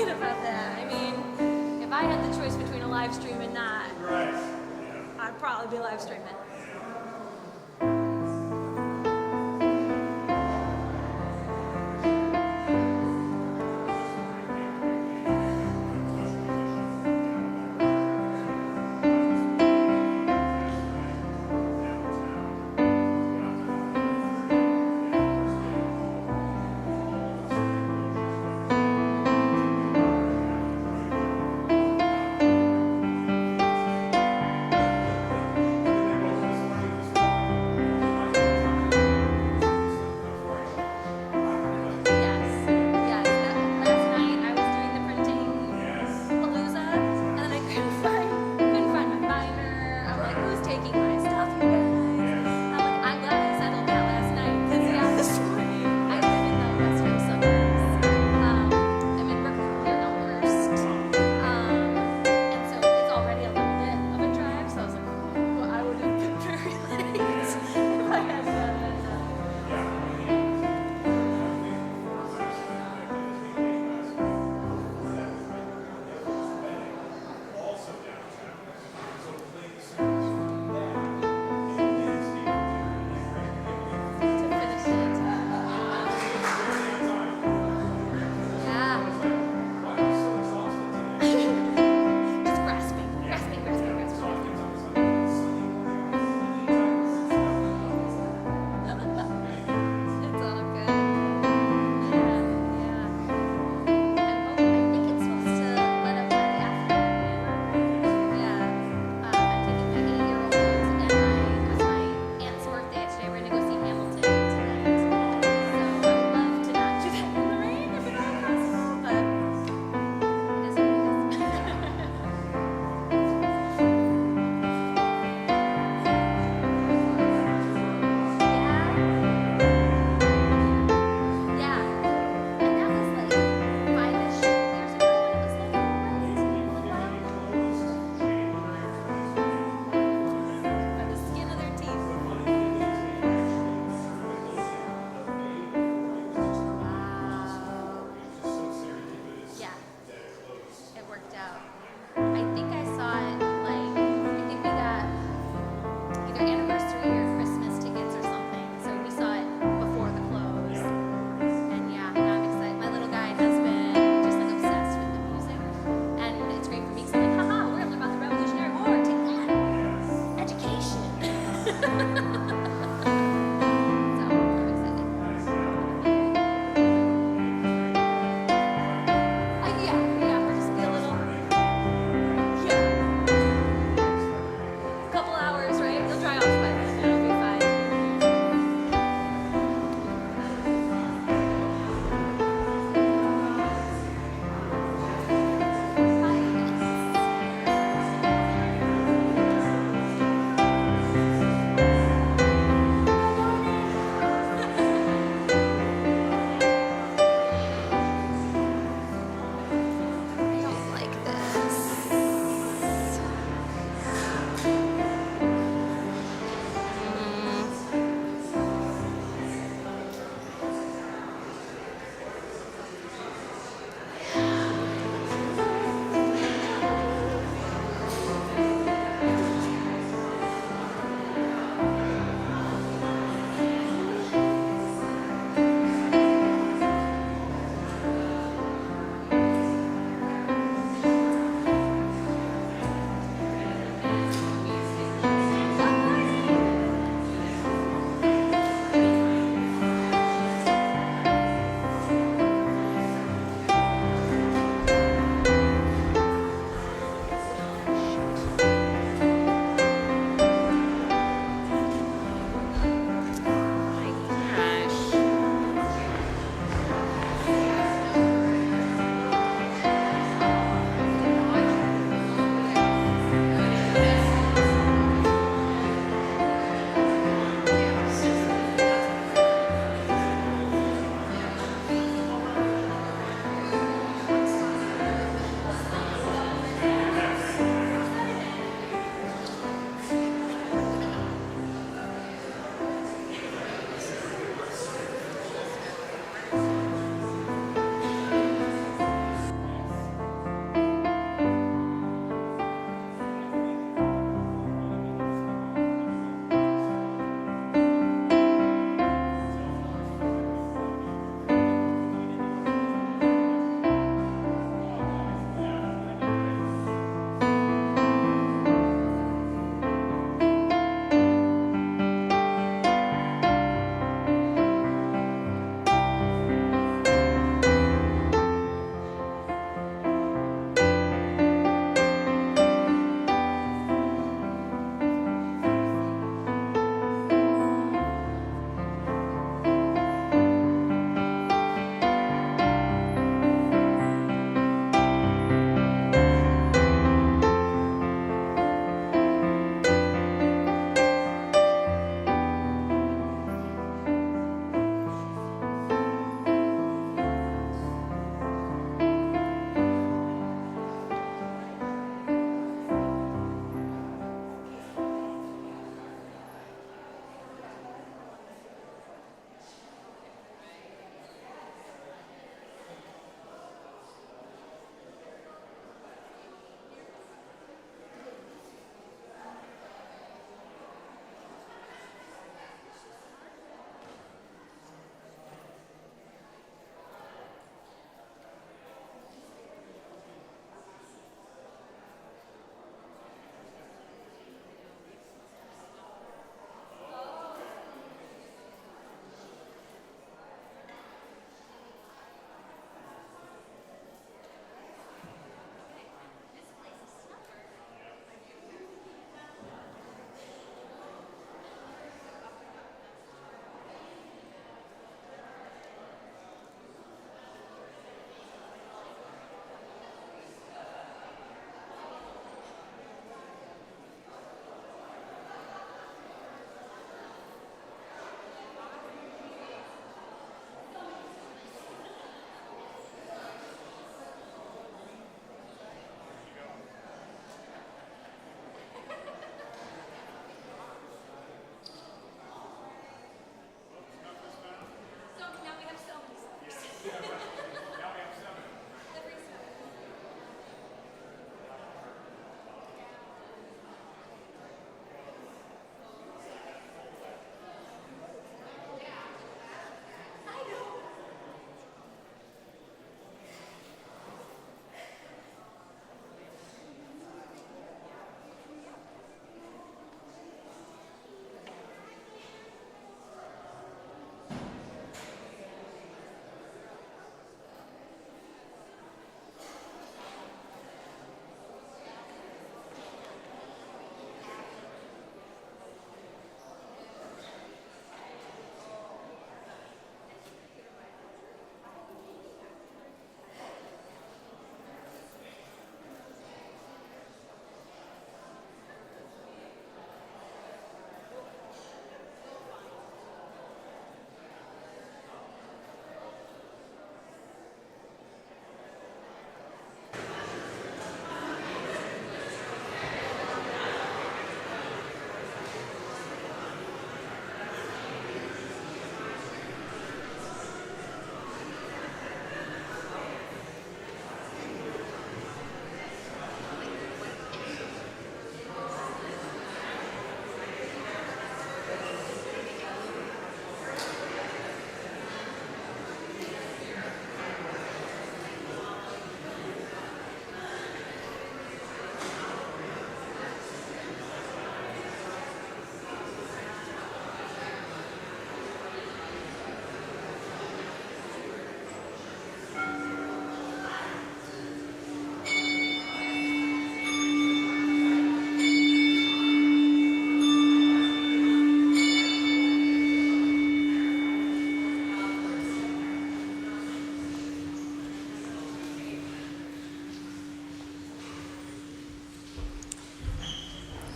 talking about that. I mean, if I had the choice between a live stream and not, I'd probably be live streaming.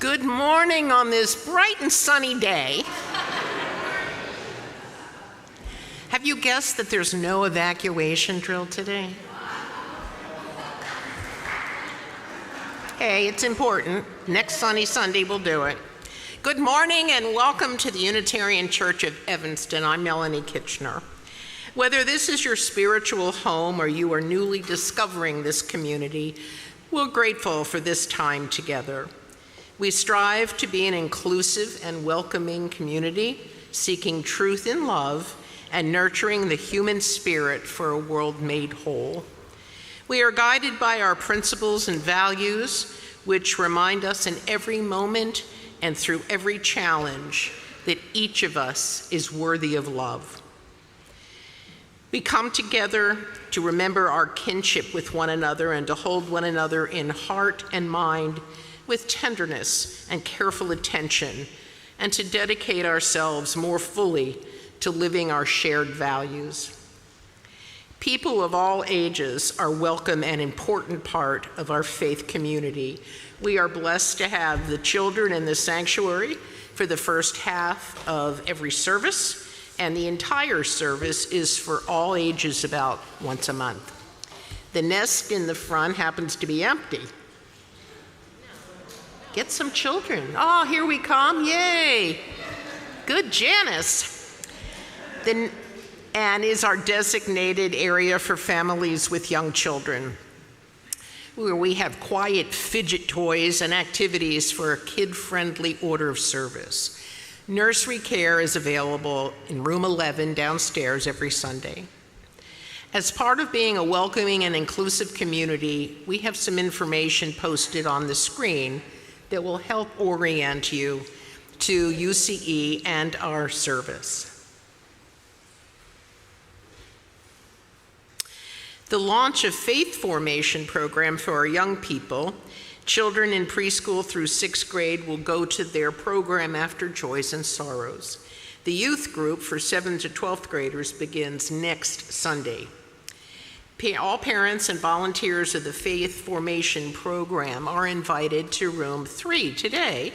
Good morning on this bright and sunny day. Have you guessed that there's no evacuation drill today? Hey, it's important. Next sunny Sunday we'll do it. Good morning and welcome to the Unitarian Church of Evanston. I'm Melanie Kitchner. Whether this is your spiritual home or you are newly discovering this community, we're grateful for this time together. We strive to be an inclusive and welcoming community, seeking truth in love and nurturing the human spirit for a world made whole. We are guided by our principles and values, which remind us in every moment and through every challenge that each of us is worthy of love. We come together to remember our kinship with one another and to hold one another in heart and mind with tenderness and careful attention, and to dedicate ourselves more fully to living our shared values. People of all ages are welcome and important part of our faith community. We are blessed to have the children in the sanctuary for the first half of every service, and the entire service is for all ages about once a month. The nest in the front happens to be empty. Get some children. Oh, here we come, yay. Good, Janice. And is our designated area for families with young children, where we have quiet fidget toys and activities for a kid-friendly order of service. Nursery care is available in room 11 downstairs every Sunday. As part of being a welcoming and inclusive community, we have some information posted on the screen that will help orient you to UCE and our service. The launch of Faith Formation program for our young people, children in preschool through 6th grade will go to their program after Joys and Sorrows. The youth group for 7th to 12th graders begins next Sunday. All parents and volunteers of the Faith Formation program are invited to room 3 today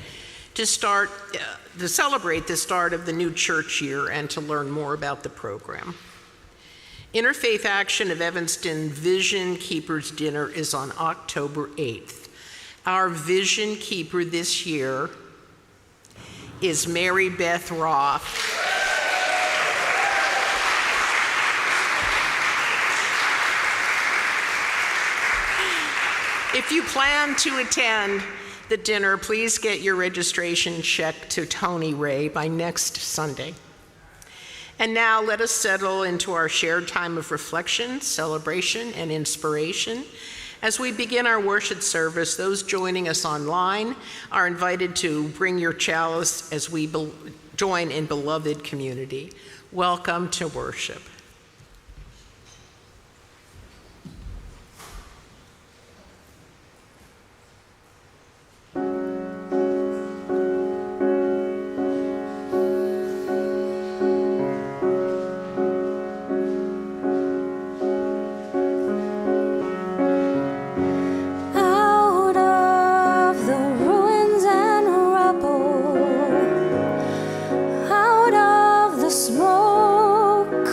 to celebrate the start of the new church year and to learn more about the program. Interfaith Action of Evanston Vision Keepers Dinner is on October 8th. Our Vision Keeper this year is Mary Beth Roth. If you plan to attend the dinner, please get your registration check to Tony Ray by next Sunday. And now let us settle into our shared time of reflection, celebration, and inspiration. As we begin our worship service, those joining us online are invited to bring your chalice as we join in beloved community. Welcome to worship. Smoke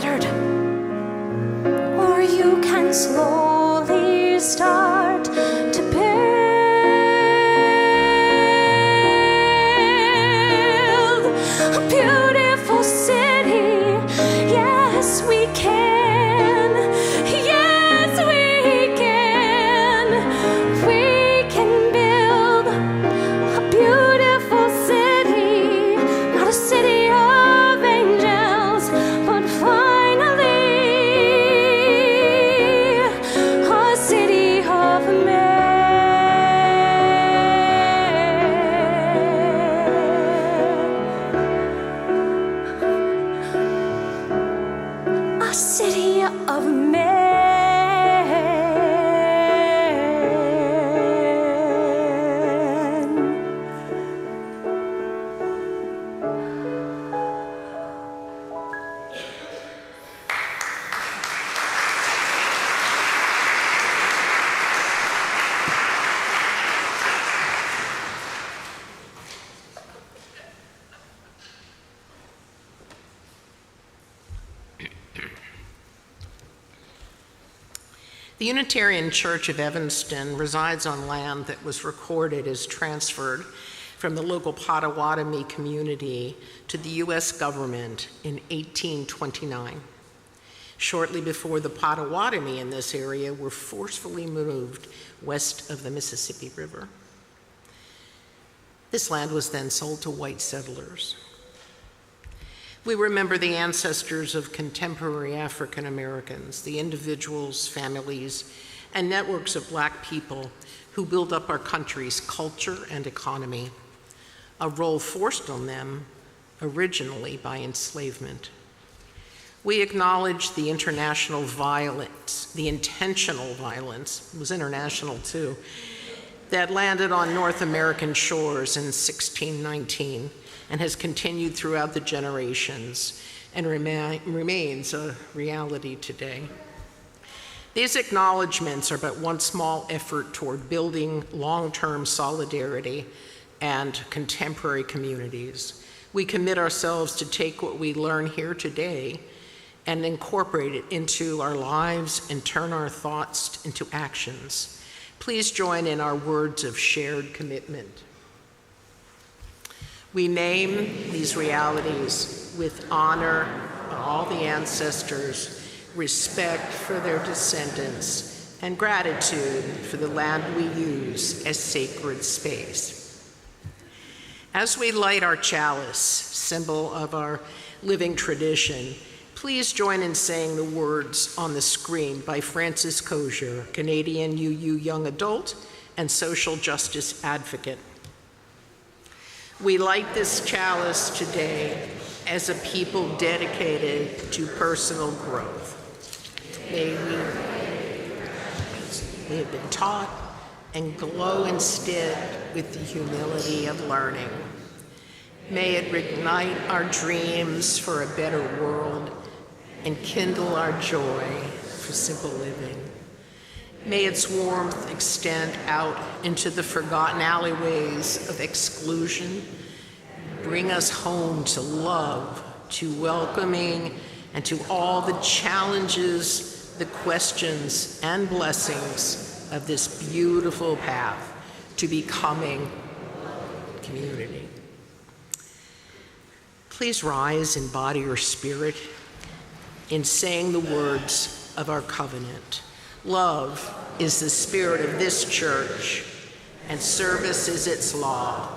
scattered, or you can slowly start to build a beautiful city. Yes, we can. Yes, we can. We can build a beautiful city, not a city of angels, but finally a city of men. A city of men. The Unitarian Church of Evanston resides on land that was recorded as transferred from the local Potawatomi community to the U.S. government in 1829, shortly before the Potawatomi in this area were forcefully moved west of the Mississippi River. This land was then sold to white settlers. We remember the ancestors of contemporary African Americans, the individuals, families, and networks of Black people who built up our country's culture and economy, a role forced on them originally by enslavement. We acknowledge the international violence, the intentional violence, it was international too, that landed on North American shores in 1619 and has continued throughout the generations and remains a reality today. These acknowledgements are but one small effort toward building long-term solidarity and contemporary communities. We commit ourselves to take what we learn here today and incorporate it into our lives and turn our thoughts into actions. Please join in our words of shared commitment. We name these realities with honor of all the ancestors, respect for their descendants, and gratitude for the land we use as sacred space. As we light our chalice, symbol of our living tradition, please join in saying the words on the screen by Francis Cozier, Canadian UU young adult and social justice advocate. We light this chalice today as a people dedicated to personal growth. May we have been taught and glow instead with the humility of learning. May it reignite our dreams for a better world and kindle our joy for simple living. May its warmth extend out into the forgotten alleyways of exclusion, bring us home to love, to welcoming, and to all the challenges, the questions, and blessings of this beautiful path to becoming community. Please rise in body or spirit in saying the words of our covenant. Love is the spirit of this church, and service is its law.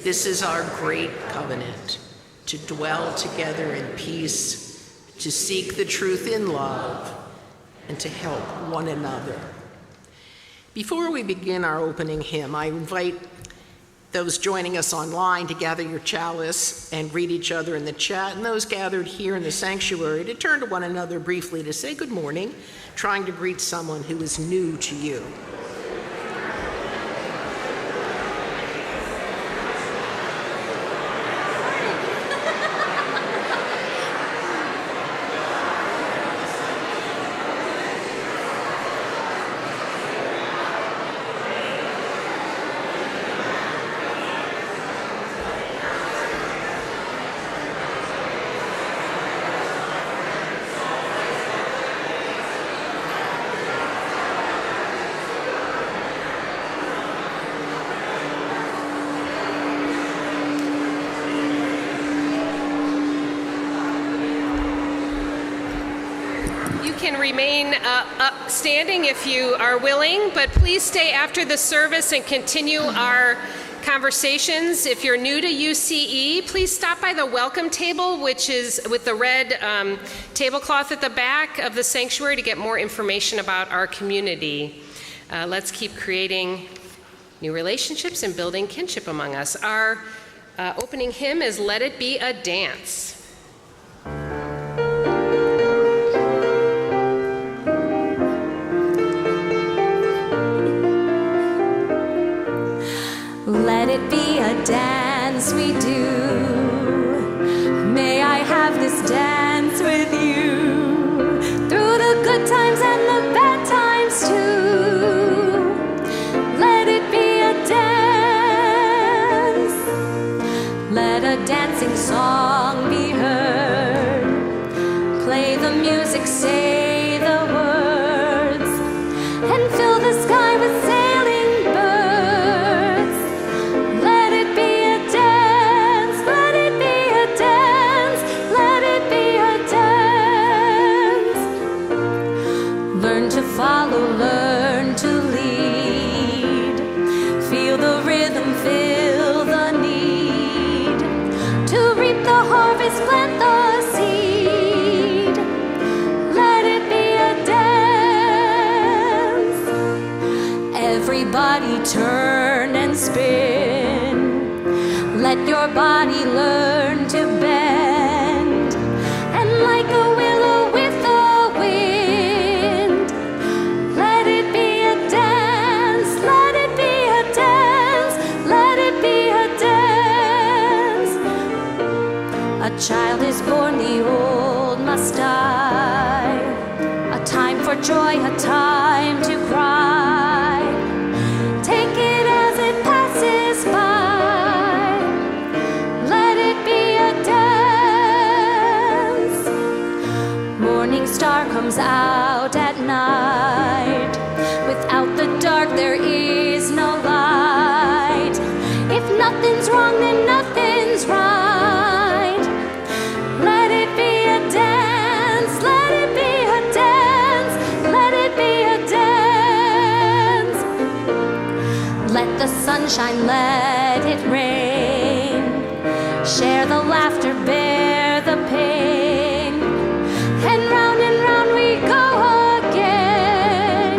This is our great covenant, to dwell together in peace, to seek the truth in love, and to help one another. Before we begin our opening hymn, I invite those joining us online to gather your chalice and greet each other in the chat, and those gathered here in the sanctuary to turn to one another briefly to say good morning, trying to greet someone who is new to you. can remain standing if you are willing, but please stay after the service and continue our conversations. If you're new to UCE, please stop by the welcome table, which is with the red tablecloth at the back of the sanctuary, to get more information about our community. Let's keep creating new relationships and building kinship among us. Our opening hymn is Let It Be a Dance. Let it be a dance we do. May I have this dance with you through the good times and the bad times too. Let it be a dance. Let a dancing song be heard. Play the music, say the words, and fill the sky with sailing birds. Let it be a dance, let it be a dance, let it be a dance. Learn to follow, learn to lead. Feel the rhythm, feel the need. To reap the harvest, plant the seed. Let it be a dance. Everybody turn and spin. Let your body learn to bend. And like a willow with the wind, let it be a dance, let it be a dance, let it be a dance. A child is born, the old must die. A time for joy, a time to cry. Take it as it passes by. Let it be a dance. Morning star comes out at night. Without the dark there is no light. If nothing's wrong, then nothing's right. Let it be a dance, let it be a dance, let it be a dance. Let the sunshine, let it rain. Share the laughter, bear the pain. And round we go again.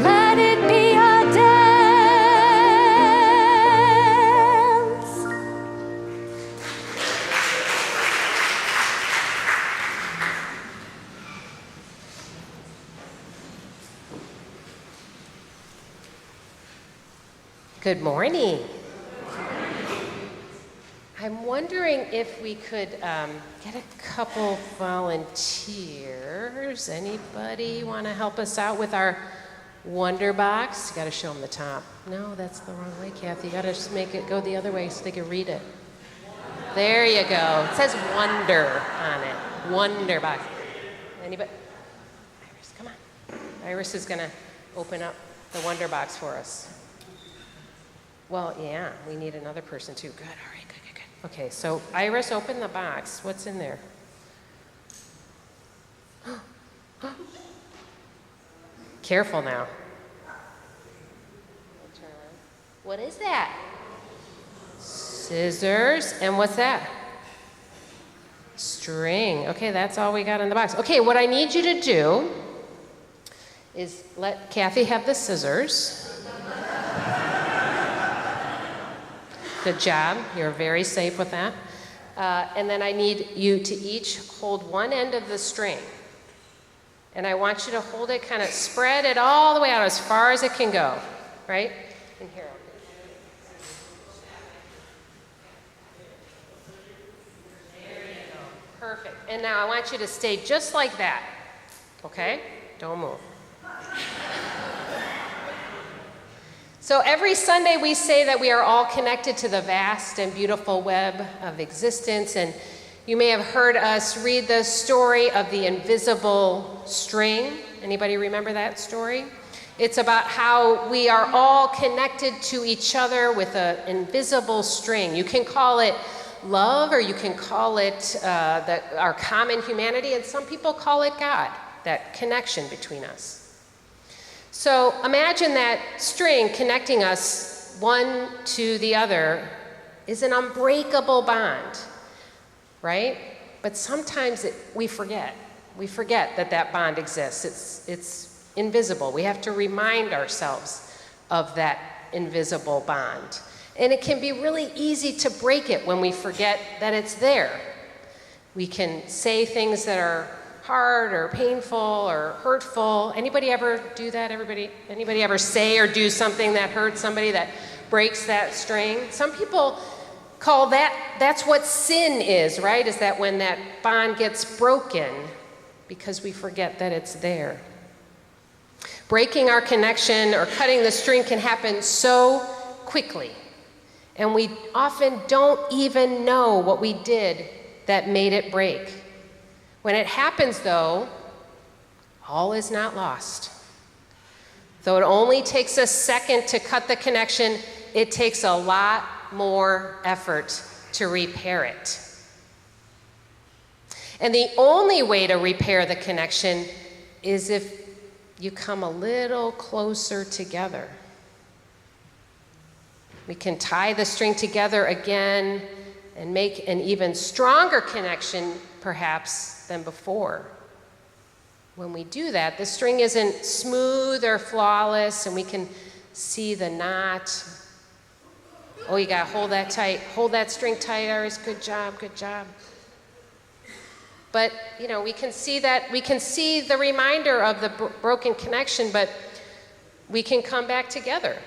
Let it be a dance. Good morning. I'm wondering if we could get a couple volunteers. Anybody want to help us out with our Wonder Box? You got to show them the top. No, that's the wrong way, Kathy. You got to just make it go the other way so they can read it. There you go. It says Wonder on it. Wonder Box. Anybody? Iris, come on. Iris is going to open up the Wonder Box for us. Well, yeah, we need another person too. Good, all right, good. Okay, so Iris, open the box. What's in there? Careful now. What is that? Scissors, and what's that? String. Okay, that's all we got in the box. Okay, what I need you to do is let Kathy have the scissors. Good job. You're very safe with that. And then I need you to each hold one end of the string. And I want you to hold it, kind of spread it all the way out as far as it can go, right? And here. There you go. Perfect. And now I want you to stay just like that, okay? Don't move. So every Sunday we say that we are all connected to the vast and beautiful web of existence, and you may have heard us read the story of the invisible string. Anybody remember that story? It's about how we are all connected to each other with an invisible string. You can call it love, or you can call it our common humanity, and some people call it God. that connection between us. So imagine that string connecting us one to the other is an unbreakable bond, right? But sometimes we forget. We forget that that bond exists. It's invisible. We have to remind ourselves of that invisible bond. And it can be really easy to break it when we forget that it's there. We can say things that are hard or painful or hurtful. Anybody ever do that? Anybody ever say or do something that hurts somebody, that breaks that string? Some people call that's what sin is, right? Is that when that bond gets broken because we forget that it's there. Breaking our connection or cutting the string can happen so quickly, and we often don't even know what we did that made it break. When it happens, though, all is not lost. Though it only takes a second to cut the connection, it takes a lot more effort to repair it. And the only way to repair the connection is if you come a little closer together. We can tie the string together again and make an even stronger connection, perhaps, than before. When we do that, the string isn't smooth or flawless, and we can see the knot. Oh, you gotta hold that tight. Hold that string tight, Iris. Good job, good job. But, we can see the reminder of the broken connection, but we can come back together.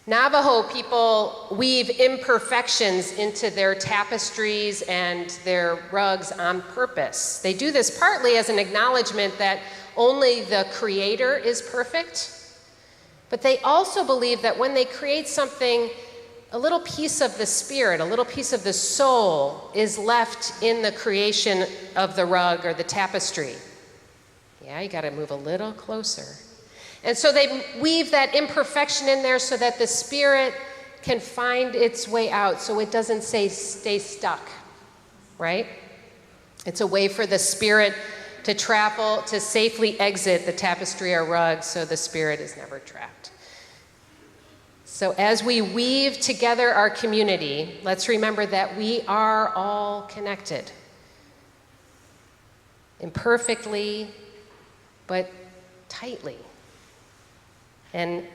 Navajo people weave imperfections into their tapestries and their rugs on purpose. They do this partly as an acknowledgement that only the Creator is perfect, but they also believe that when they create something, a little piece of the spirit, a little piece of the soul is left in the creation of the rug or the tapestry. Yeah, you gotta move a little closer. And so they weave that imperfection in there so that the spirit can find its way out, so it doesn't stay stuck, right? It's a way for the spirit to travel, to safely exit the tapestry or rug, so the spirit is never trapped. So as we weave together our community, let's remember that we are all connected. Imperfectly, but tightly. And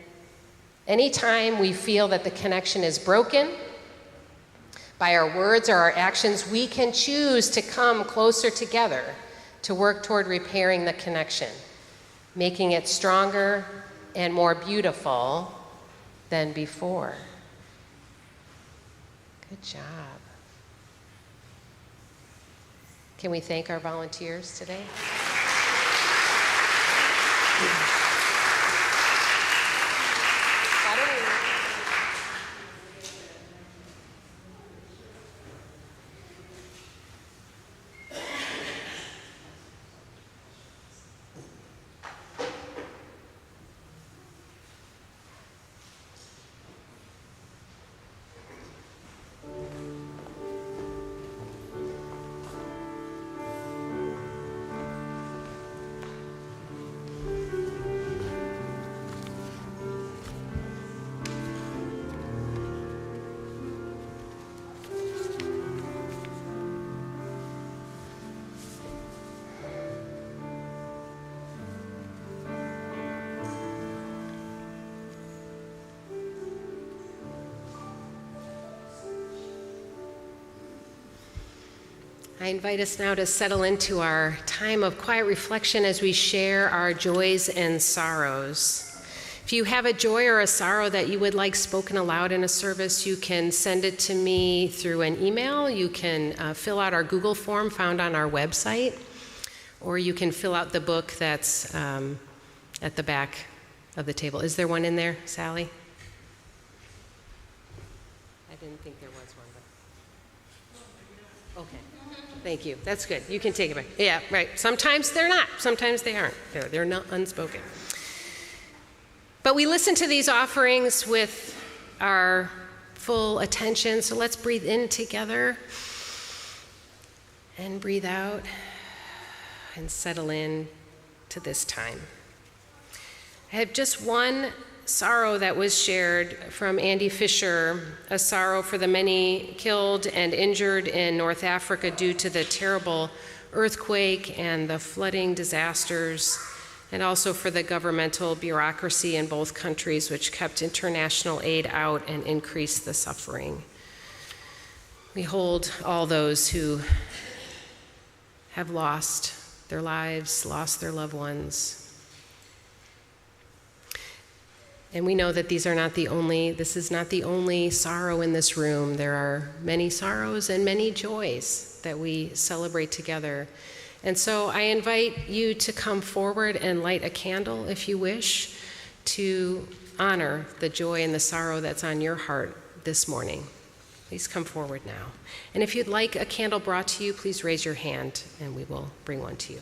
anytime we feel that the connection is broken, by our words or our actions, we can choose to come closer together to work toward repairing the connection, making it stronger and more beautiful than before. Good job. Can we thank our volunteers today? I invite us now to settle into our time of quiet reflection as we share our joys and sorrows. If you have a joy or a sorrow that you would like spoken aloud in a service, you can send it to me through an email. You can fill out our Google form found on our website, or you can fill out the book that's at the back of the table. Is there one in there, Sally? I didn't think there was one, but okay. Thank you. That's good. You can take it back. Yeah, right. Sometimes they're not. Sometimes they aren't. They're not unspoken. But we listen to these offerings with our full attention. So let's breathe in together and breathe out. and settle in to this time. I have just one sorrow that was shared from Andy Fisher, a sorrow for the many killed and injured in North Africa due to the terrible earthquake and the flooding disasters, and also for the governmental bureaucracy in both countries, which kept international aid out and increased the suffering. We hold all those who have lost their lives, lost their loved ones. And we know that this is not the only sorrow in this room. There are many sorrows and many joys that we celebrate together. And so I invite you to come forward and light a candle, if you wish, to honor the joy and the sorrow that's on your heart this morning. Please come forward now. And if you'd like a candle brought to you, please raise your hand and we will bring one to you.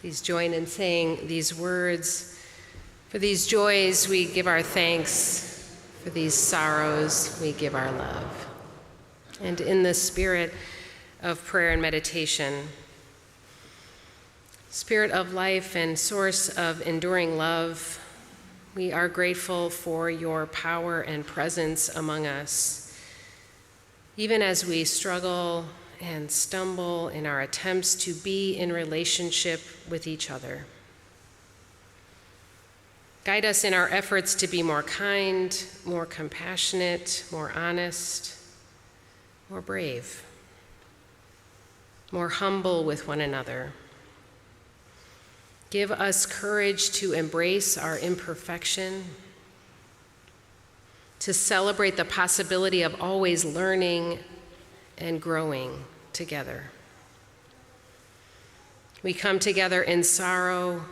Please join in saying these words. For these joys, we give our thanks. For these sorrows, we give our love. And in the spirit of prayer and meditation, spirit of life and source of enduring love, we are grateful for your power and presence among us, even as we struggle and stumble in our attempts to be in relationship with each other. Guide us in our efforts to be more kind, more compassionate, more honest, more brave, more humble with one another. Give us courage to embrace our imperfection, to celebrate the possibility of always learning and growing together. We come together in sorrow,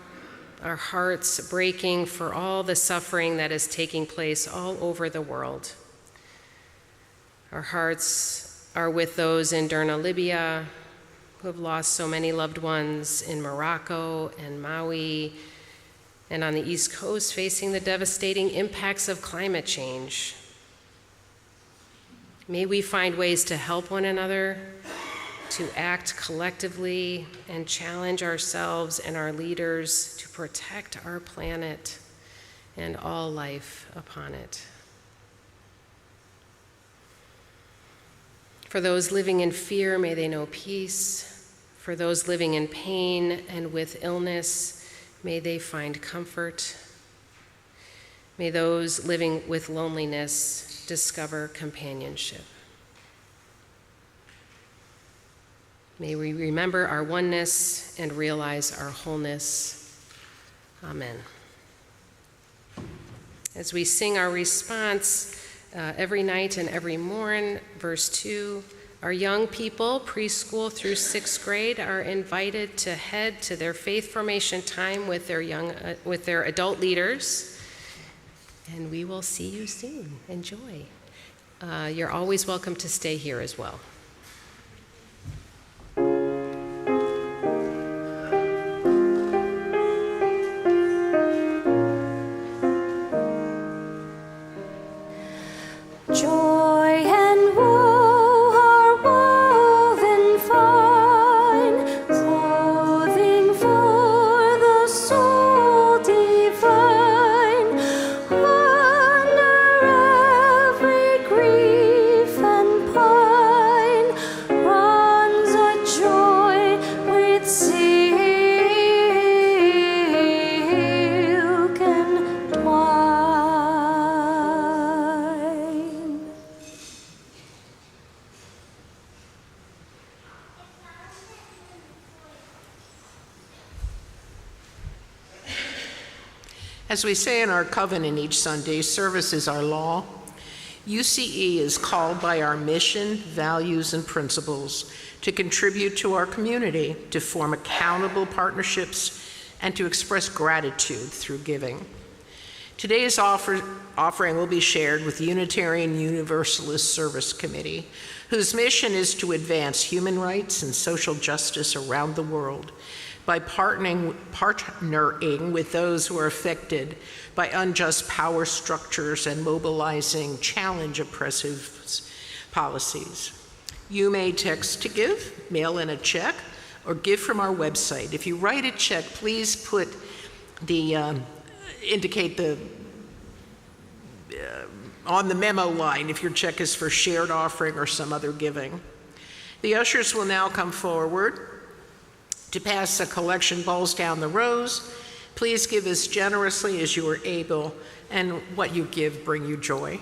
our hearts breaking for all the suffering that is taking place all over the world. Our hearts are with those in Derna, Libya, who have lost so many loved ones, in Morocco and Maui, and on the East Coast facing the devastating impacts of climate change. May we find ways to help one another, to act collectively, and challenge ourselves and our leaders to protect our planet and all life upon it. For those living in fear, may they know peace. For those living in pain and with illness, may they find comfort. May those living with loneliness discover companionship. May we remember our oneness and realize our wholeness. Amen. As we sing our response every night and every morn, verse 2, our young people, preschool through 6th grade, are invited to head to their faith formation time with their adult leaders, and we will see you soon. Enjoy. You're always welcome to stay here as well. Joy and woe are woven fine, clothing for the soul divine. Under every grief and pine runs a joy with silk and twine. As we say in our covenant each Sunday, service is our law. UCE is called by our mission, values, and principles to contribute to our community, to form accountable partnerships, and to express gratitude through giving. Today's offering will be shared with the Unitarian Universalist Service Committee, whose mission is to advance human rights and social justice around the world by partnering with those who are affected by unjust power structures and mobilizing challenge oppressive policies. You may text to give, mail in a check, or give from our website. If you write a check, please put indicate the on the memo line if your check is for shared offering or some other giving. The ushers will now come forward to pass the collection bowls down the rows. Please give as generously as you are able, and what you give bring you joy.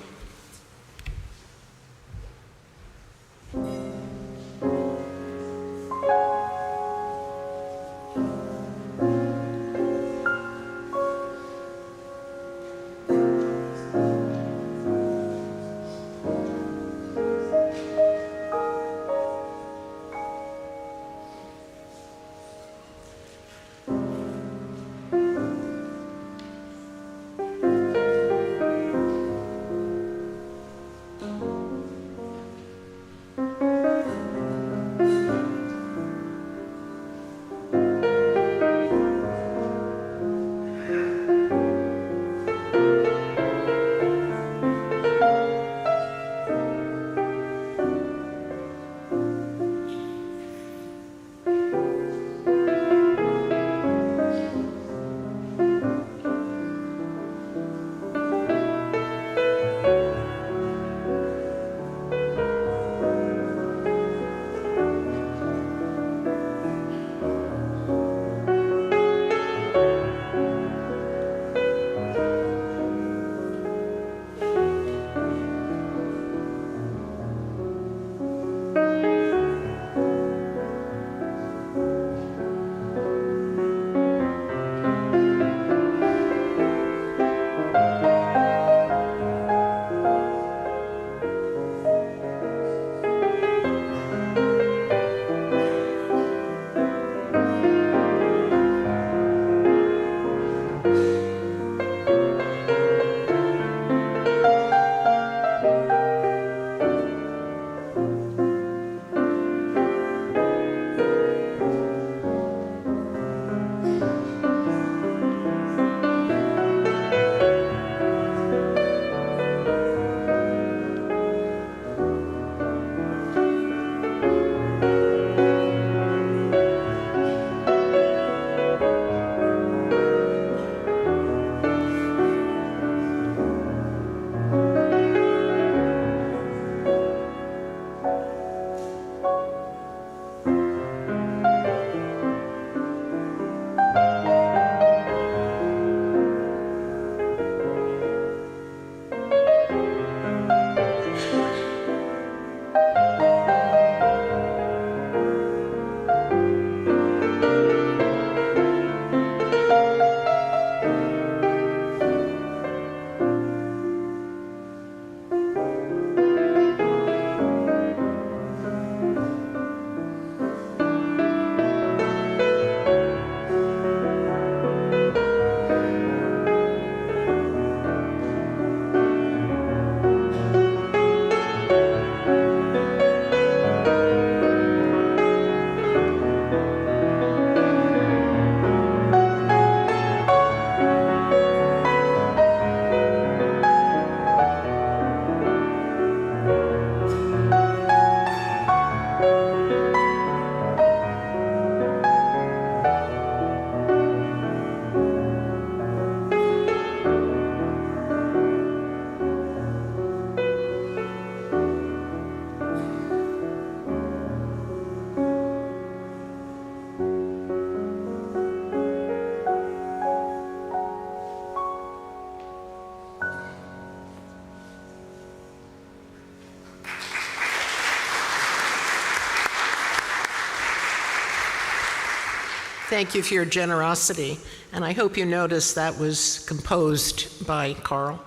Thank you for your generosity, and I hope you noticed that was composed by Carl.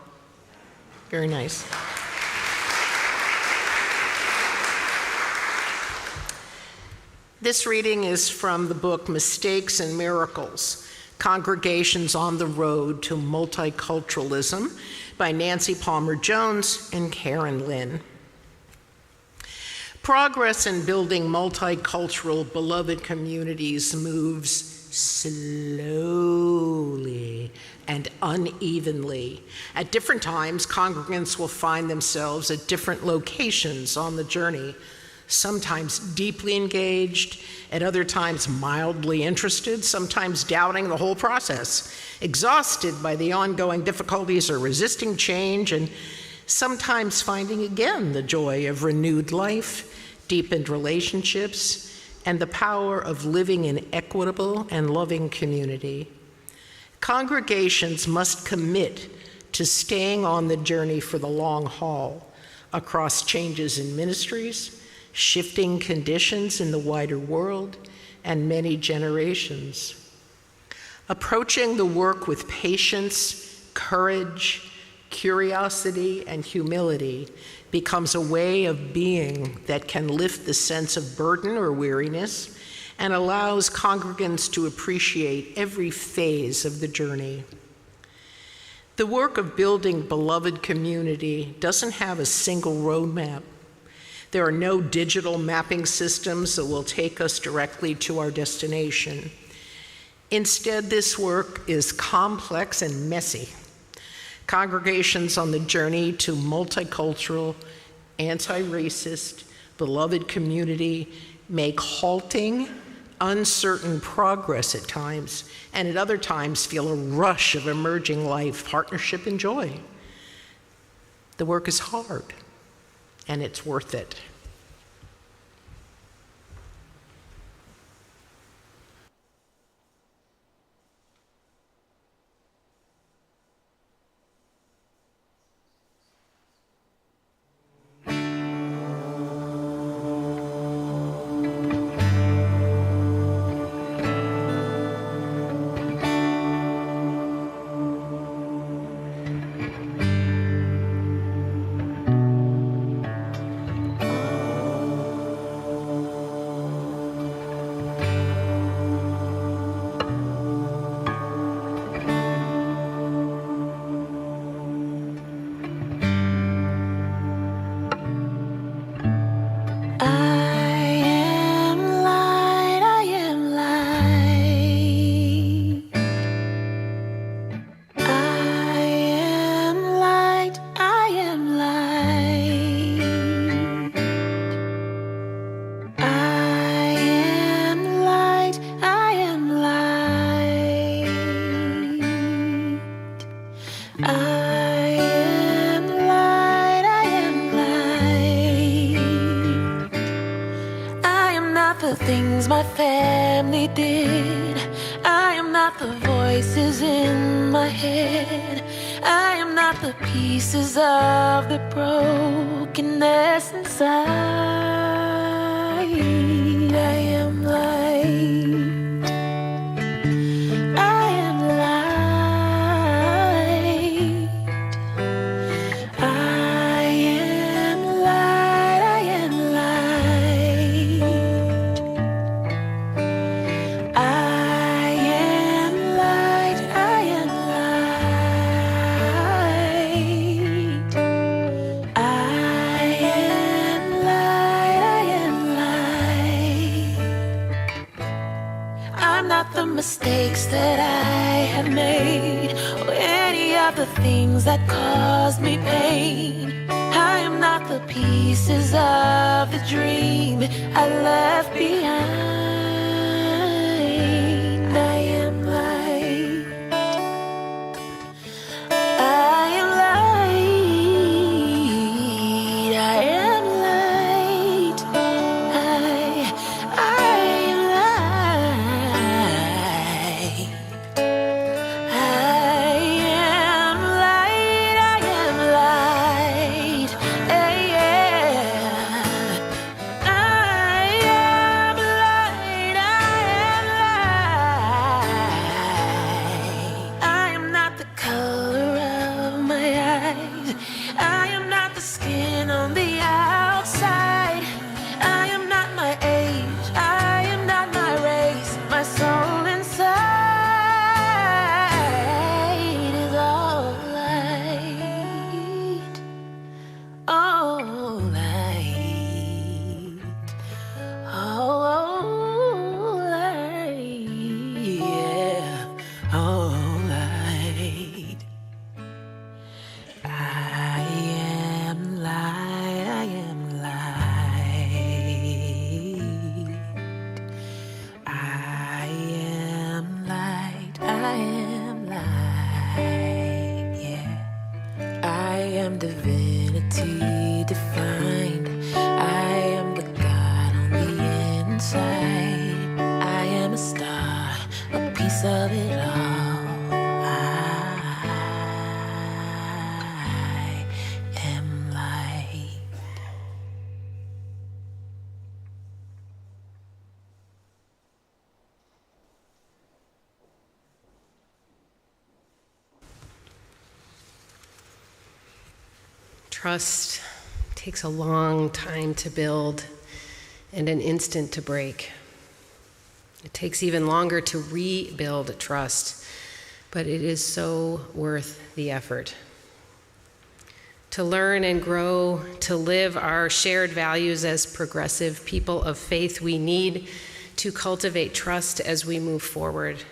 Very nice. This reading is from the book Mistakes and Miracles, Congregations on the Road to Multiculturalism by Nancy Palmer Jones and Karen Lynn. Progress in building multicultural, beloved communities moves slowly and unevenly. At different times, congregants will find themselves at different locations on the journey, sometimes deeply engaged, at other times mildly interested, sometimes doubting the whole process, exhausted by the ongoing difficulties or resisting change, and sometimes finding again the joy of renewed life, deepened relationships, and the power of living in equitable and loving community. Congregations must commit to staying on the journey for the long haul across changes in ministries, shifting conditions in the wider world, and many generations. Approaching the work with patience, courage, curiosity, and humility becomes a way of being that can lift the sense of burden or weariness and allows congregants to appreciate every phase of the journey. The work of building beloved community doesn't have a single roadmap. There are no digital mapping systems that will take us directly to our destination. Instead, this work is complex and messy. Congregations on the journey to multicultural, anti-racist, beloved community make halting, uncertain progress at times, and at other times feel a rush of emerging life, partnership, and joy. The work is hard, and it's worth it. My family did. I am not the voices in my head. I am not the pieces of the brokenness inside. I am light. I am light. I am light. I am light. I am light, I am light. I am light, I am light. I'm not the mistakes that I have made, or any of the things that caused me pain. I am not the pieces of the dream I left behind. divinity defined. I am the God on the inside. I am a star, a piece of it all. I am light. Trust takes a long time to build and an instant to break. It takes even longer to rebuild trust, but it is so worth the effort. To learn and grow, to live our shared values as progressive people of faith, we need to cultivate trust as we move forward.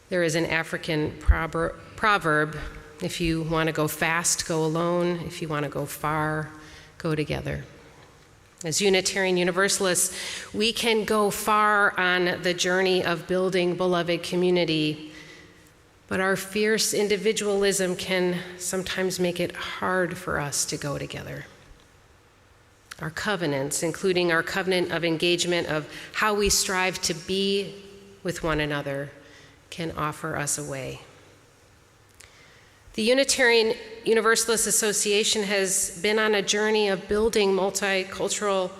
There is an African proverb, if you want to go fast, go alone. If you want to go far, go together. As Unitarian Universalists, we can go far on the journey of building beloved community, but our fierce individualism can sometimes make it hard for us to go together. Our covenants, including our covenant of engagement of how we strive to be with one another, can offer us a way. The Unitarian Universalist Association has been on a journey of building multicultural,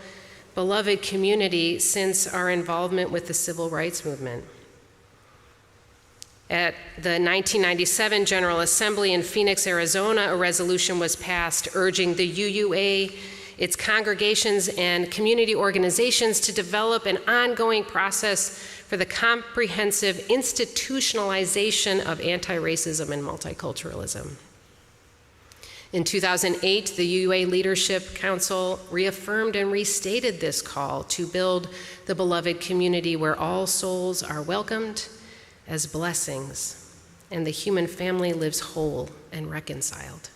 beloved community since our involvement with the civil rights movement. At the 1997 General Assembly in Phoenix, Arizona, a resolution was passed urging the UUA, its congregations, and community organizations to develop an ongoing process for the comprehensive institutionalization of anti-racism and multiculturalism. In 2008, the UUA Leadership Council reaffirmed and restated this call to build the beloved community where all souls are welcomed as blessings and the human family lives whole and reconciled.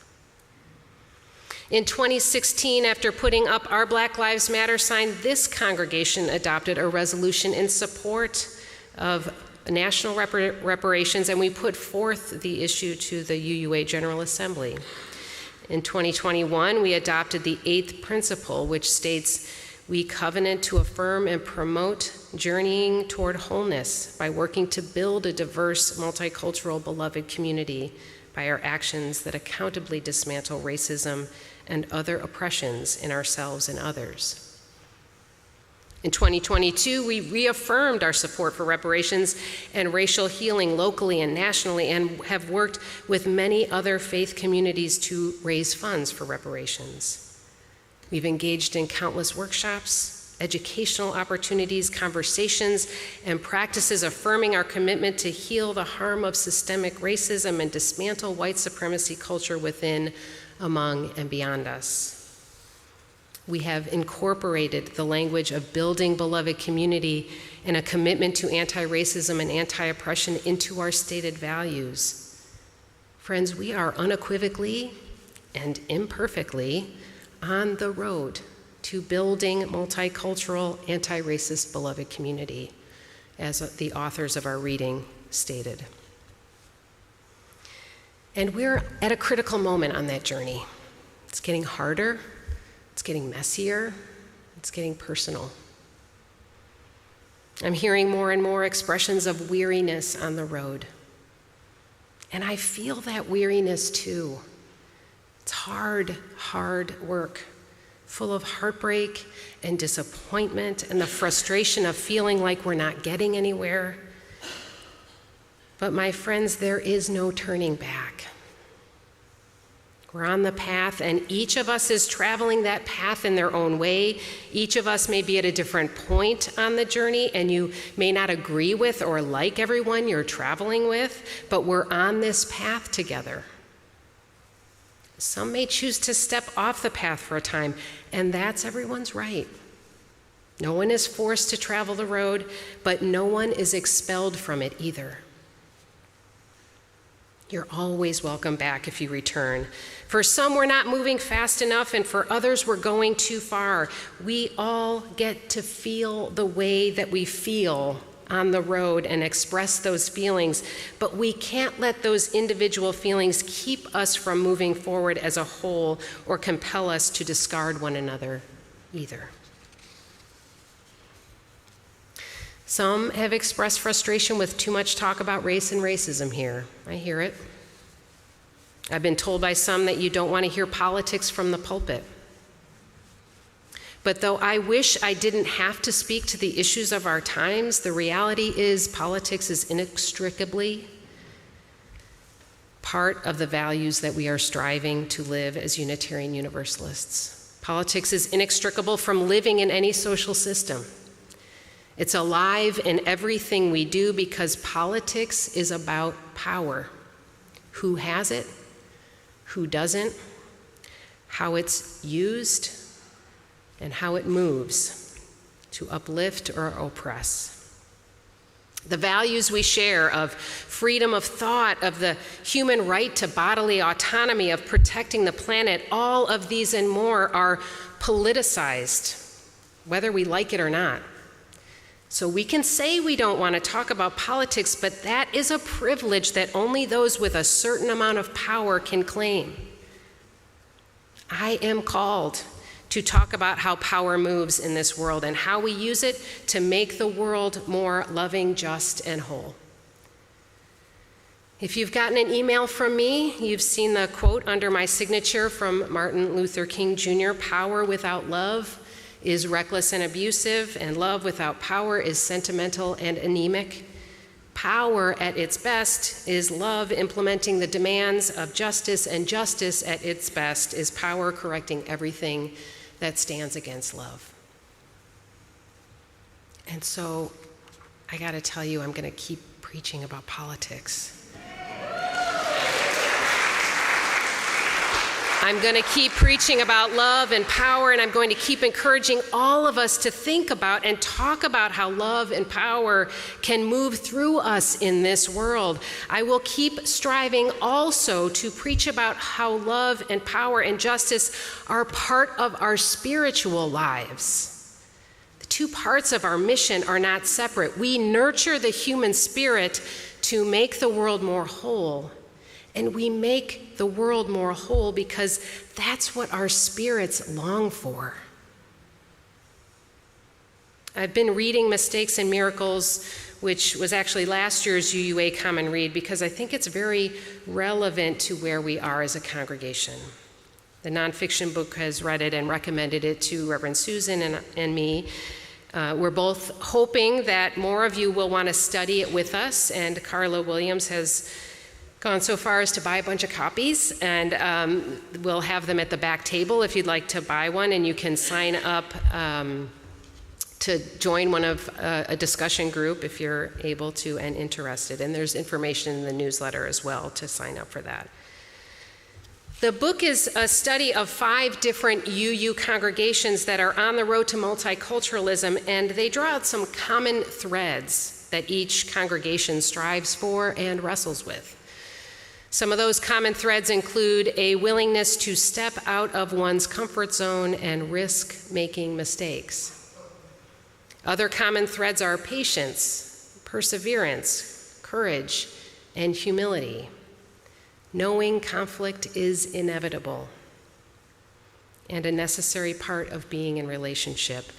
In 2016, after putting up our Black Lives Matter sign, this congregation adopted a resolution in support of national reparations, and we put forth the issue to the UUA General Assembly. In 2021, we adopted the 8th principle, which states, we covenant to affirm and promote journeying toward wholeness by working to build a diverse, multicultural, beloved community by our actions that accountably dismantle racism and other oppressions in ourselves and others. In 2022, we reaffirmed our support for reparations and racial healing locally and nationally, and have worked with many other faith communities to raise funds for reparations. We've engaged in countless workshops, educational opportunities, conversations, and practices affirming our commitment to heal the harm of systemic racism and dismantle white supremacy culture within, among, and beyond us. We have incorporated the language of building beloved community and a commitment to anti-racism and anti-oppression into our stated values. Friends, we are unequivocally and imperfectly on the road to building multicultural, anti-racist beloved community, as the authors of our reading stated. And we're at a critical moment on that journey. It's getting harder. It's getting messier, it's getting personal. I'm hearing more and more expressions of weariness on the road. And I feel that weariness too. It's hard, hard work, full of heartbreak and disappointment and the frustration of feeling like we're not getting anywhere. But my friends, there is no turning back. We're on the path, and each of us is traveling that path in their own way. Each of us may be at a different point on the journey, and you may not agree with or like everyone you're traveling with, but we're on this path together. Some may choose to step off the path for a time, and that's everyone's right. No one is forced to travel the road, but no one is expelled from it either. You're always welcome back if you return. For some, we're not moving fast enough, and for others, we're going too far. We all get to feel the way that we feel on the road and express those feelings, but we can't let those individual feelings keep us from moving forward as a whole or compel us to discard one another either. Some have expressed frustration with too much talk about race and racism here. I hear it. I've been told by some that you don't want to hear politics from the pulpit. But though I wish I didn't have to speak to the issues of our times, the reality is politics is inextricably part of the values that we are striving to live as Unitarian Universalists. Politics is inextricable from living in any social system. It's alive in everything we do because politics is about power. Who has it? Who doesn't? How it's used? And how it moves to uplift or oppress. The values we share of freedom of thought, of the human right to bodily autonomy, of protecting the planet, all of these and more are politicized, whether we like it or not. So we can say we don't want to talk about politics, but that is a privilege that only those with a certain amount of power can claim. I am called to talk about how power moves in this world and how we use it to make the world more loving, just, and whole. If you've gotten an email from me, you've seen the quote under my signature from Martin Luther King Jr., "Power without love is reckless and abusive, and love without power is sentimental and anemic. Power at its best is love implementing the demands of justice, and justice at its best is power correcting everything that stands against love." And so I got to tell you, I'm going to keep preaching about politics. I'm going to keep preaching about love and power, and I'm going to keep encouraging all of us to think about and talk about how love and power can move through us in this world. I will keep striving also to preach about how love and power and justice are part of our spiritual lives. The two parts of our mission are not separate. We nurture the human spirit to make the world more whole. And we make the world more whole because that's what our spirits long for. I've been reading Mistakes and Miracles, which was actually last year's UUA Common Read, because I think it's very relevant to where we are as a congregation. The nonfiction book has read it and recommended it to Reverend Susan and me. We're both hoping that more of you will want to study it with us, and Carla Williams has gone so far as to buy a bunch of copies, and we'll have them at the back table if you'd like to buy one, and you can sign up to join one of a discussion group if you're able to and interested. And there's information in the newsletter as well to sign up for that. The book is a study of 5 different UU congregations that are on the road to multiculturalism, and they draw out some common threads that each congregation strives for and wrestles with. Some of those common threads include a willingness to step out of one's comfort zone and risk making mistakes. Other common threads are patience, perseverance, courage, and humility. Knowing conflict is inevitable and a necessary part of being in relationship.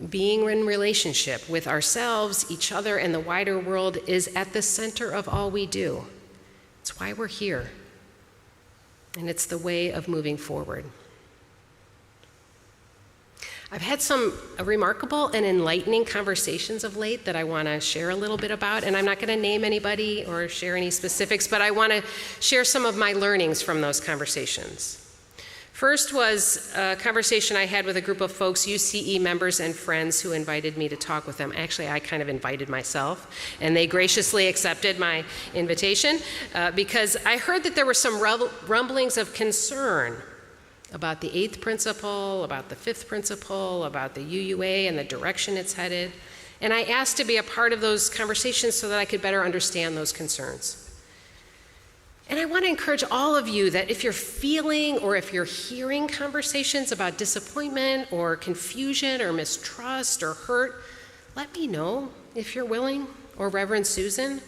Being in relationship with ourselves, each other, and the wider world is at the center of all we do. It's why we're here, and it's the way of moving forward. I've had some remarkable and enlightening conversations of late that I want to share a little bit about, and I'm not going to name anybody or share any specifics, but I want to share some of my learnings from those conversations. First was a conversation I had with a group of folks, UCE members and friends, who invited me to talk with them. Actually, I kind of invited myself, and they graciously accepted my invitation because I heard that there were some rumblings of concern about the 8th principle, about the 5th principle, about the UUA and the direction it's headed. And I asked to be a part of those conversations so that I could better understand those concerns. And I want to encourage all of you that if you're feeling or if you're hearing conversations about disappointment or confusion or mistrust or hurt, let me know. if you're willing, or Reverend Susan,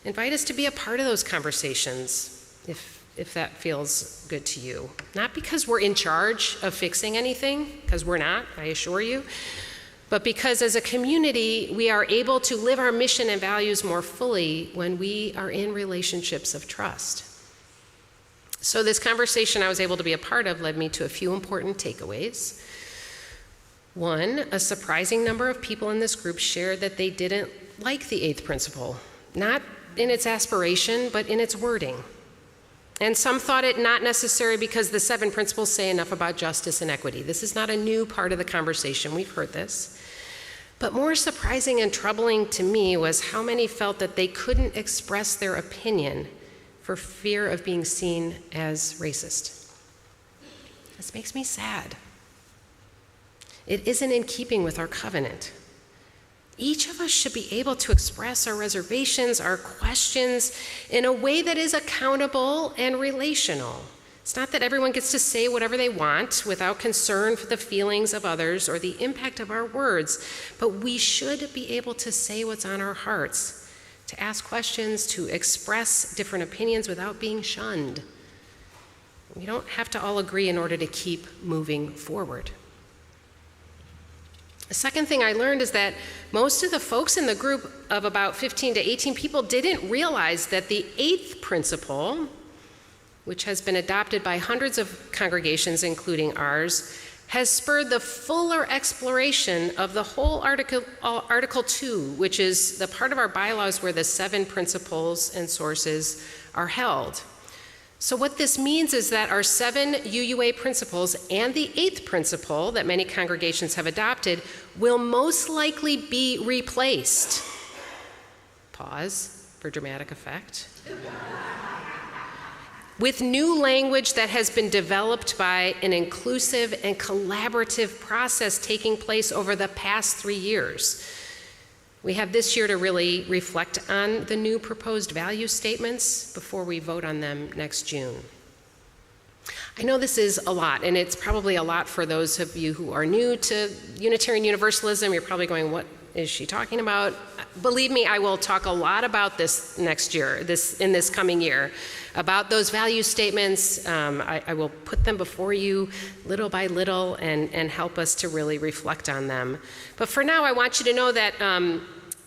invite us to be a part of those conversations if that feels good to you. Not because we're in charge of fixing anything, because we're not, I assure you, but because as a community, we are able to live our mission and values more fully when we are in relationships of trust. So this conversation I was able to be a part of led me to a few important takeaways. One, a surprising number of people in this group shared that they didn't like the 8th principle, not in its aspiration, but in its wording. And some thought it not necessary because the 7 principles say enough about justice and equity. This is not a new part of the conversation, we've heard this. But more surprising and troubling to me was how many felt that they couldn't express their opinion for fear of being seen as racist. This makes me sad. It isn't in keeping with our covenant. Each of us should be able to express our reservations, our questions, in a way that is accountable and relational. It's not that everyone gets to say whatever they want without concern for the feelings of others or the impact of our words, but we should be able to say what's on our hearts, to ask questions, to express different opinions without being shunned. We don't have to all agree in order to keep moving forward. The second thing I learned is that most of the folks in the group of about 15 to 18 people didn't realize that the 8th principle, which has been adopted by hundreds of congregations, including ours, has spurred the fuller exploration of the whole Article 2, which is the part of our bylaws where the 7 principles and sources are held. So what this means is that our 7 UUA principles and the 8th principle that many congregations have adopted will most likely be replaced. Pause for dramatic effect. With new language that has been developed by an inclusive and collaborative process taking place over the past 3 years. We have this year to really reflect on the new proposed value statements before we vote on them next June. I know this is a lot, and it's probably a lot for those of you who are new to Unitarian Universalism. You're probably going, what is she talking about? Believe me, I will talk a lot about this next year, in this coming year, about those value statements. I will put them before you little by little and help us to really reflect on them. But for now, I want you to know that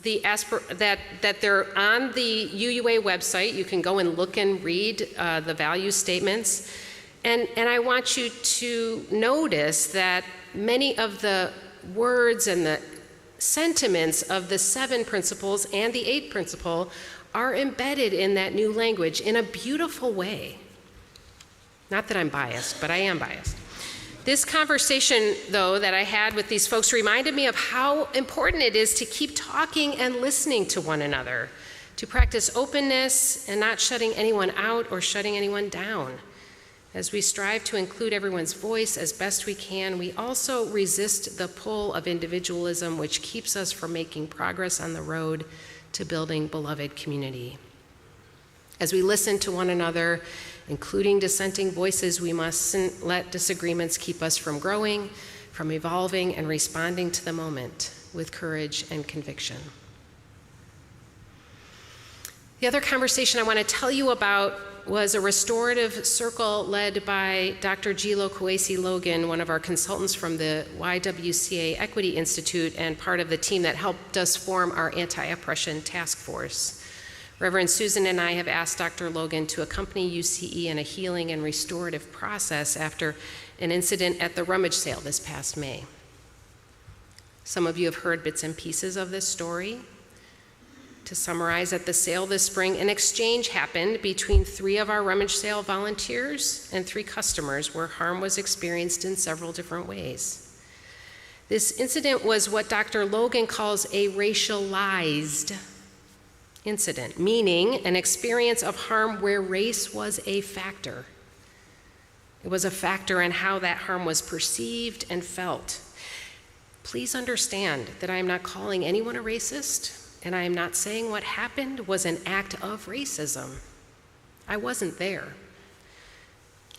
that they're on the UUA website. You can go and look and read the value statements. And I want you to notice that many of the words and the sentiments of the 7 principles and the 8th principle are embedded in that new language in a beautiful way. Not that I'm biased, but I am biased. This conversation, though, that I had with these folks reminded me of how important it is to keep talking and listening to one another, to practice openness and not shutting anyone out or shutting anyone down. As we strive to include everyone's voice as best we can, we also resist the pull of individualism, which keeps us from making progress on the road to building beloved community. As we listen to one another, including dissenting voices, we mustn't let disagreements keep us from growing, from evolving, and responding to the moment with courage and conviction. The other conversation I want to tell you about was a restorative circle led by Dr. Gilo Kwesi-Logan, one of our consultants from the YWCA Equity Institute and part of the team that helped us form our anti-oppression task force. Reverend Susan and I have asked Dr. Logan to accompany UCE in a healing and restorative process after an incident at the rummage sale this past May. Some of you have heard bits and pieces of this story. To summarize, at the sale this spring, an exchange happened between 3 of our rummage sale volunteers and 3 customers where harm was experienced in several different ways. This incident was what Dr. Logan calls a racialized incident, meaning an experience of harm where race was a factor. It was a factor in how that harm was perceived and felt. Please understand that I am not calling anyone a racist, and I am not saying what happened was an act of racism. I wasn't there.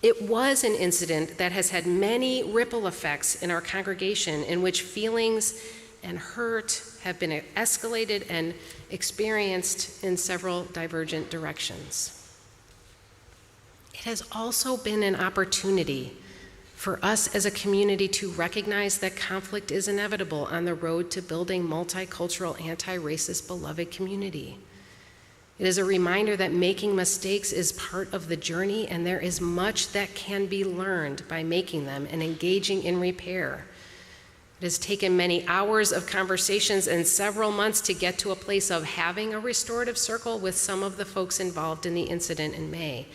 It was an incident that has had many ripple effects in our congregation in which feelings and hurt have been escalated and experienced in several divergent directions. It has also been an opportunity for us as a community to recognize that conflict is inevitable on the road to building multicultural, anti-racist, beloved community. It is a reminder that making mistakes is part of the journey, and there is much that can be learned by making them and engaging in repair. It has taken many hours of conversations and several months to get to a place of having a restorative circle with some of the folks involved in the incident in May.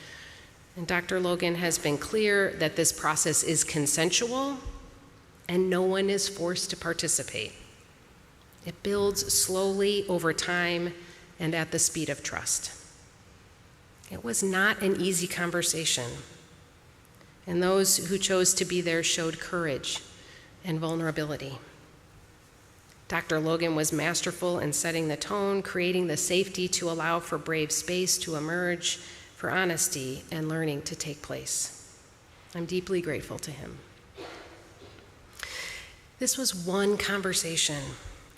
And Dr. Logan has been clear that this process is consensual and no one is forced to participate. It builds slowly over time and at the speed of trust. It was not an easy conversation, and those who chose to be there showed courage and vulnerability. Dr. Logan was masterful in setting the tone, creating the safety to allow for brave space to emerge, for honesty and learning to take place. I'm deeply grateful to him. This was one conversation,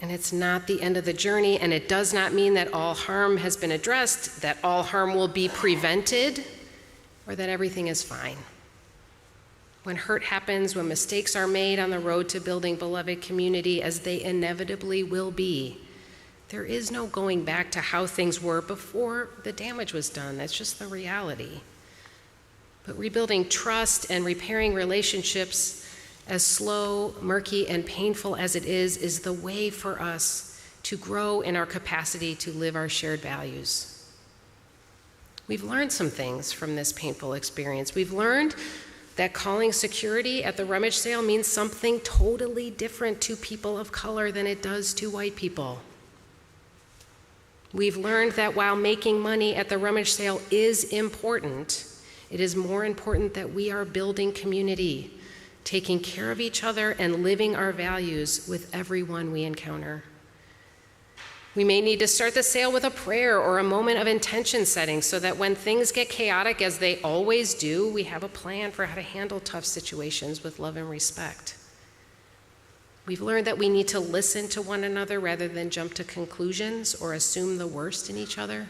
and it's not the end of the journey, and it does not mean that all harm has been addressed, that all harm will be prevented, or that everything is fine. When hurt happens, when mistakes are made on the road to building beloved community, as they inevitably will be, there is no going back to how things were before the damage was done. That's just the reality. But rebuilding trust and repairing relationships, as slow, murky, and painful as it is the way for us to grow in our capacity to live our shared values. We've learned some things from this painful experience. We've learned that calling security at the rummage sale means something totally different to people of color than it does to white people. We've learned that while making money at the rummage sale is important, it is more important that we are building community, taking care of each other and living our values with everyone we encounter. We may need to start the sale with a prayer or a moment of intention setting so that when things get chaotic, as they always do, we have a plan for how to handle tough situations with love and respect. We've learned that we need to listen to one another rather than jump to conclusions or assume the worst in each other.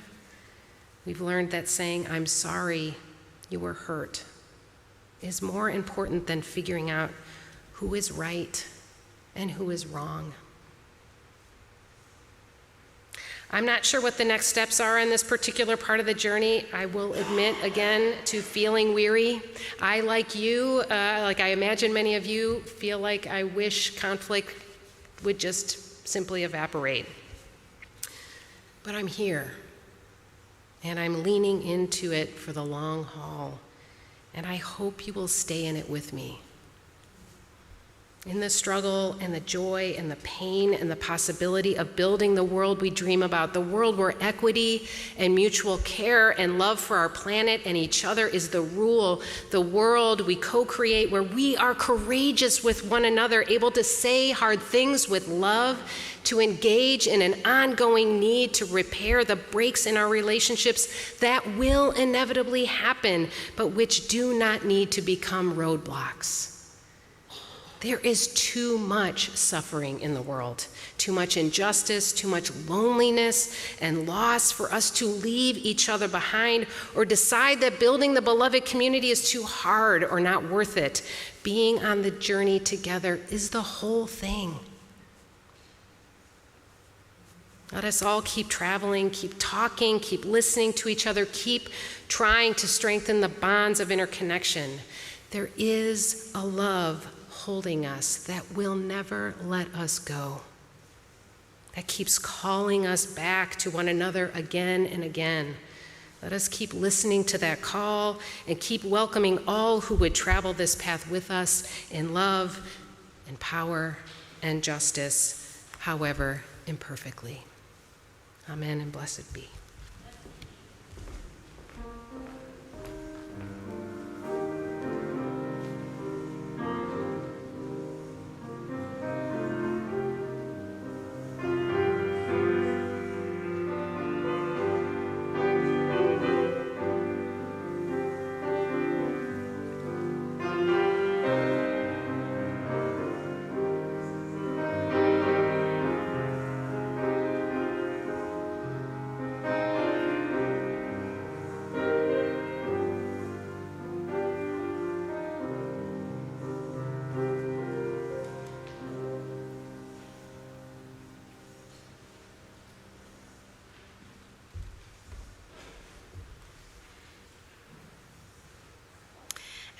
We've learned that saying, "I'm sorry you were hurt," is more important than figuring out who is right and who is wrong. I'm not sure what the next steps are in this particular part of the journey. I will admit again to feeling weary. I, like you, like I imagine many of you, feel like I wish conflict would just simply evaporate. But I'm here, and I'm leaning into it for the long haul, and I hope you will stay in it with me. In the struggle and the joy and the pain and the possibility of building the world we dream about, the world where equity and mutual care and love for our planet and each other is the rule, the world we co-create where we are courageous with one another, able to say hard things with love, to engage in an ongoing need to repair the breaks in our relationships that will inevitably happen, but which do not need to become roadblocks. There is too much suffering in the world, too much injustice, too much loneliness and loss for us to leave each other behind or decide that building the beloved community is too hard or not worth it. Being on the journey together is the whole thing. Let us all keep traveling, keep talking, keep listening to each other, keep trying to strengthen the bonds of interconnection. There is a love holding us that will never let us go, that keeps calling us back to one another again and again. Let us keep listening to that call and keep welcoming all who would travel this path with us in love and power and justice, however imperfectly. Amen and blessed be.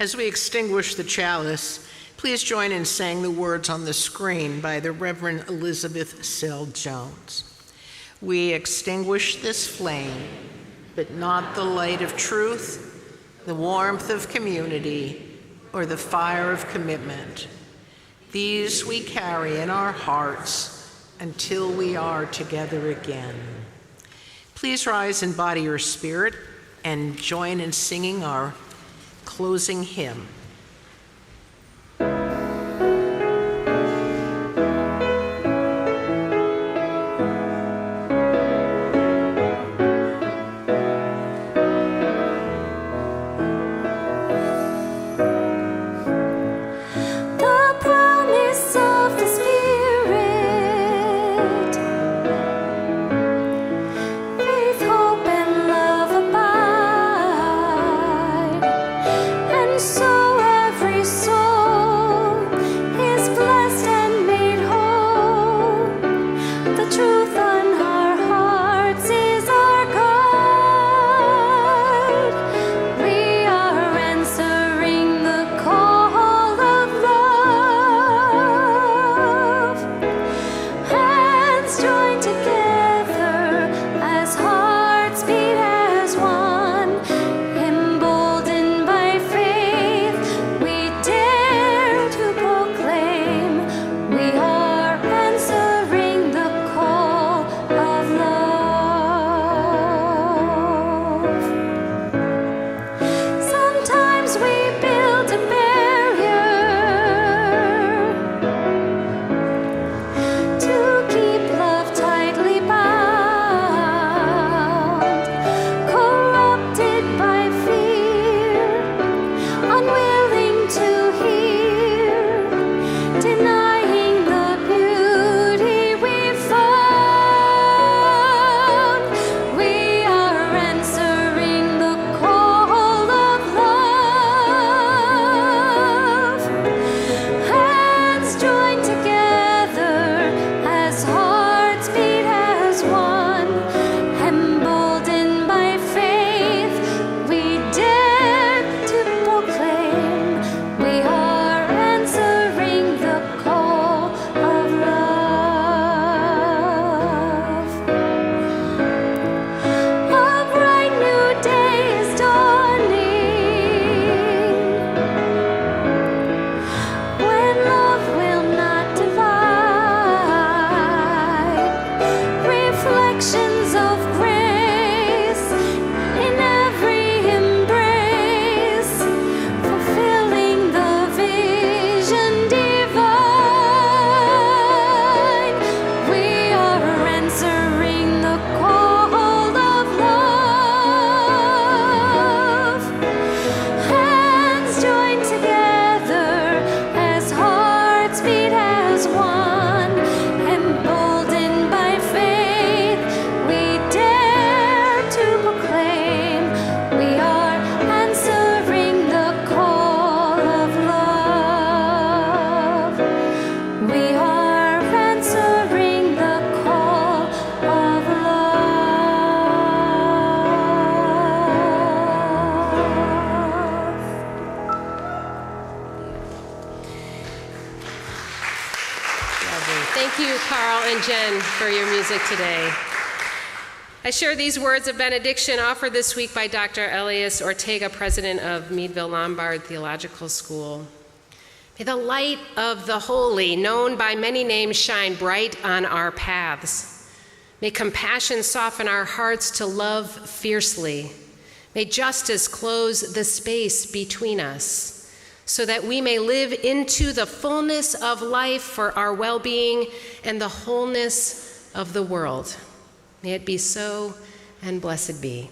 As we extinguish the chalice, please join in saying the words on the screen by the Reverend Elizabeth Sell Jones. We extinguish this flame, but not the light of truth, the warmth of community, or the fire of commitment. These we carry in our hearts until we are together again. Please rise in body or spirit and join in singing our closing hymn. Thank you, Carl and Jen, for your music today. I share these words of benediction offered this week by Dr. Elias Ortega, president of Meadville Lombard Theological School. May the light of the holy, known by many names, shine bright on our paths. May compassion soften our hearts to love fiercely. May justice close the space between us, so that we may live into the fullness of life for our well-being and the wholeness of the world. May it be so, and blessed be.